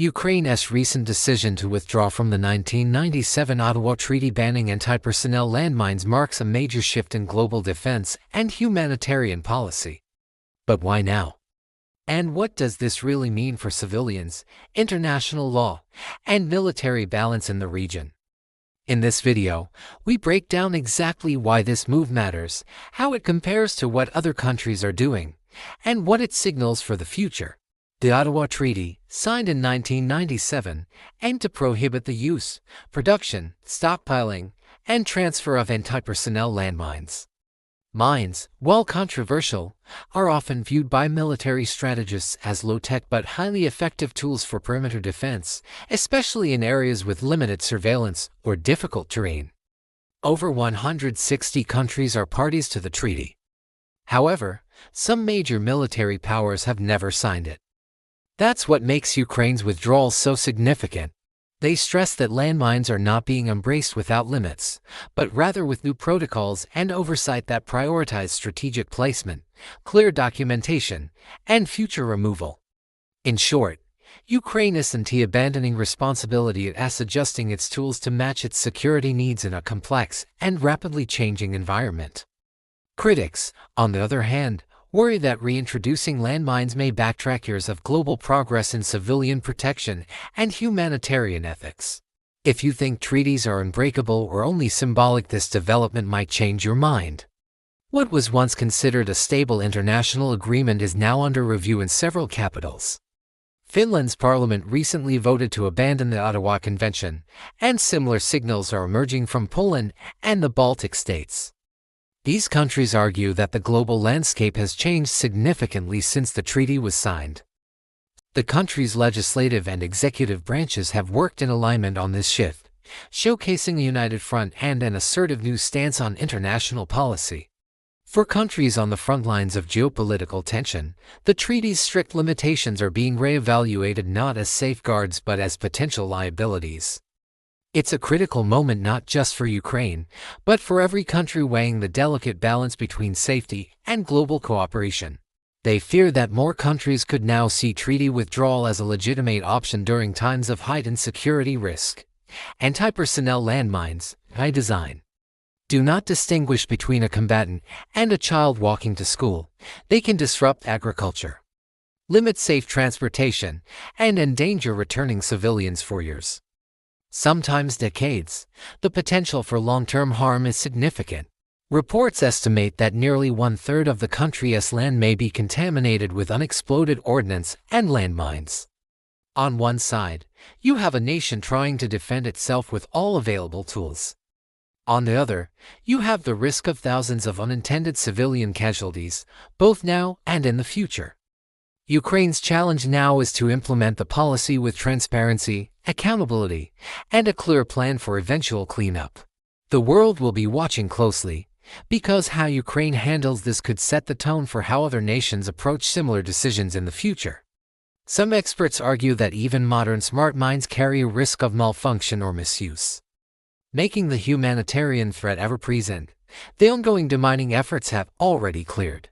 Ukraine's recent decision to withdraw from the 1997 Ottawa Treaty banning antipersonnel landmines marks a major shift in global defense and humanitarian policy. But why now? And what does this really mean for civilians, international law, and military balance in the region? In this video, we break down exactly why this move matters, how it compares to what other countries are doing, and what it signals for the future. The Ottawa Treaty, signed in 1997, aimed to prohibit the use, production, stockpiling, and transfer of antipersonnel landmines. Mines, while controversial, are often viewed by military strategists as low-tech but highly effective tools for perimeter defense, especially in areas with limited surveillance or difficult terrain. Over 160 countries are parties to the treaty. However, some major military powers have never signed it. That's what makes Ukraine's withdrawal so significant. They stress that landmines are not being embraced without limits, but rather with new protocols and oversight that prioritize strategic placement, clear documentation, and future removal. In short, Ukraine isn't abandoning responsibility, it's adjusting its tools to match its security needs in a complex and rapidly changing environment. Critics, on the other hand, worry that reintroducing landmines may backtrack years of global progress in civilian protection and humanitarian ethics. If you think treaties are unbreakable or only symbolic, this development might change your mind. What was once considered a stable international agreement is now under review in several capitals. Finland's parliament recently voted to abandon the Ottawa Convention, and similar signals are emerging from Poland and the Baltic states. These countries argue that the global landscape has changed significantly since the treaty was signed. The country's legislative and executive branches have worked in alignment on this shift, showcasing a united front and an assertive new stance on international policy. For countries on the front lines of geopolitical tension, the treaty's strict limitations are being re-evaluated not as safeguards but as potential liabilities. It's a critical moment not just for Ukraine, but for every country weighing the delicate balance between safety and global cooperation. They fear that more countries could now see treaty withdrawal as a legitimate option during times of heightened security risk. Antipersonnel landmines, by design, do not distinguish between a combatant and a child walking to school. They can disrupt agriculture, limit safe transportation, and endanger returning civilians for years, sometimes decades. The potential for long-term harm is significant. Reports estimate that nearly one-third of the country's land may be contaminated with unexploded ordnance and landmines. On one side, you have a nation trying to defend itself with all available tools. On the other, you have the risk of thousands of unintended civilian casualties, both now and in the future. Ukraine's challenge now is to implement the policy with transparency, accountability, and a clear plan for eventual cleanup. The world will be watching closely, because how Ukraine handles this could set the tone for how other nations approach similar decisions in the future. Some experts argue that even modern smart mines carry a risk of malfunction or misuse, making the humanitarian threat ever present. The ongoing demining efforts have already cleared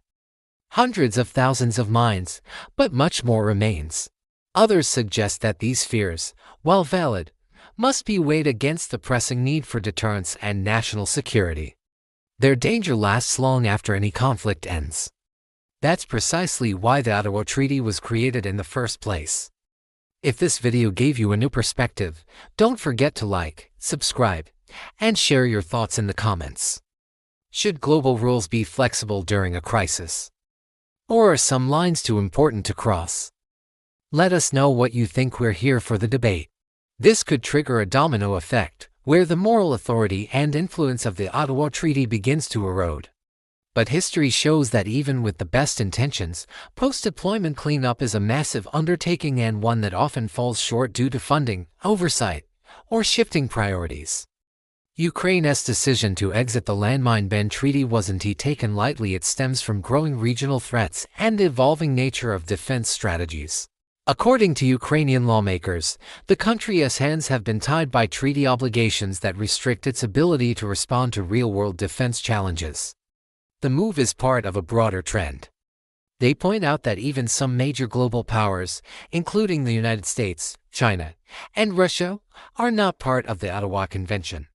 hundreds of thousands of mines, but much more remains. Others suggest that these fears, while valid, must be weighed against the pressing need for deterrence and national security. Their danger lasts long after any conflict ends. That's precisely why the Ottawa Treaty was created in the first place. If this video gave you a new perspective, don't forget to like, subscribe, and share your thoughts in the comments. Should global rules be flexible during a crisis? Or are some lines too important to cross? Let us know what you think. We're here for the debate. This could trigger a domino effect, where the moral authority and influence of the Ottawa Treaty begins to erode. But history shows that even with the best intentions, post-deployment cleanup is a massive undertaking and one that often falls short due to funding, oversight, or shifting priorities. Ukraine's decision to exit the landmine ban treaty wasn't taken lightly. It stems from growing regional threats and the evolving nature of defense strategies. According to Ukrainian lawmakers, the country's hands have been tied by treaty obligations that restrict its ability to respond to real-world defense challenges. The move is part of a broader trend. They point out that even some major global powers, including the United States, China, and Russia, are not part of the Ottawa Convention.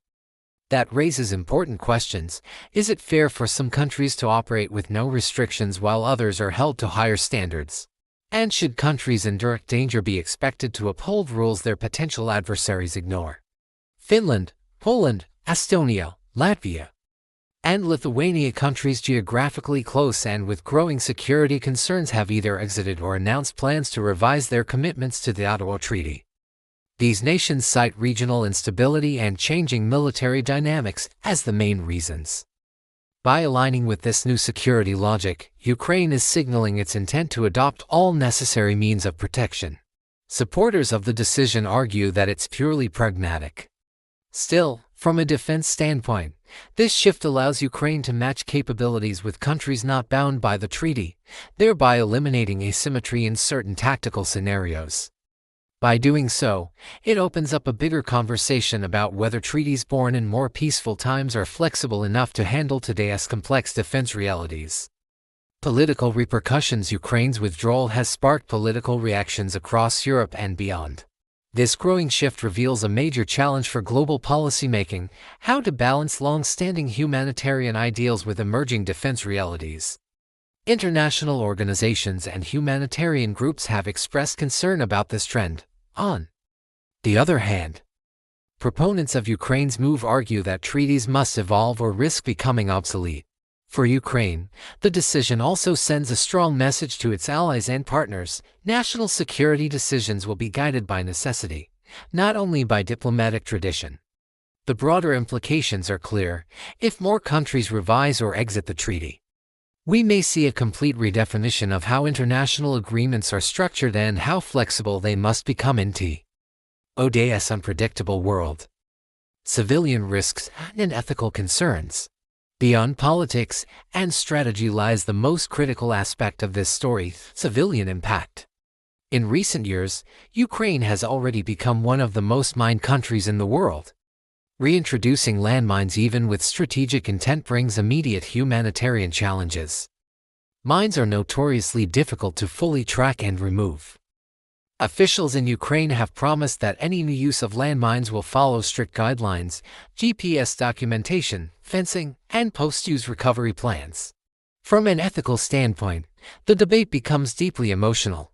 That raises important questions. Is it fair for some countries to operate with no restrictions while others are held to higher standards? And should countries in direct danger be expected to uphold rules their potential adversaries ignore? Finland, Poland, Estonia, Latvia, and Lithuania, countries geographically close and with growing security concerns, have either exited or announced plans to revise their commitments to the Ottawa Treaty. These nations cite regional instability and changing military dynamics as the main reasons. By aligning with this new security logic, Ukraine is signaling its intent to adopt all necessary means of protection. Supporters of the decision argue that it's purely pragmatic. Still, from a defense standpoint, this shift allows Ukraine to match capabilities with countries not bound by the treaty, thereby eliminating asymmetry in certain tactical scenarios. By doing so, it opens up a bigger conversation about whether treaties born in more peaceful times are flexible enough to handle today's complex defense realities. Political repercussions. Ukraine's withdrawal has sparked political reactions across Europe and beyond. This growing shift reveals a major challenge for global policymaking: how to balance long-standing humanitarian ideals with emerging defense realities. International organizations and humanitarian groups have expressed concern about this trend. On the other hand, proponents of Ukraine's move argue that treaties must evolve or risk becoming obsolete. For Ukraine, the decision also sends a strong message to its allies and partners. National security decisions will be guided by necessity, not only by diplomatic tradition. The broader implications are clear. If more countries revise or exit the treaty, we may see a complete redefinition of how international agreements are structured and how flexible they must become in today's unpredictable world. Civilian risks and ethical concerns. Beyond politics and strategy lies the most critical aspect of this story: civilian impact. In recent years, Ukraine has already become one of the most mined countries in the world. Reintroducing landmines even with strategic intent brings immediate humanitarian challenges. Mines are notoriously difficult to fully track and remove. Officials in Ukraine have promised that any new use of landmines will follow strict guidelines, GPS documentation, fencing, and post-use recovery plans. From an ethical standpoint, the debate becomes deeply emotional.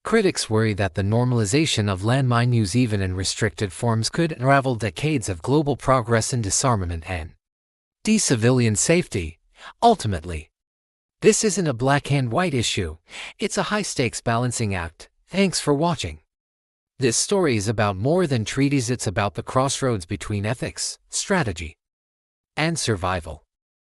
Critics worry that the normalization of landmine use, even in restricted forms, could unravel decades of global progress in disarmament and civilian safety. Ultimately, this isn't a black and white issue, it's a high-stakes balancing act. Thanks for watching. This story is about more than treaties. It's about the crossroads between ethics, strategy, and survival.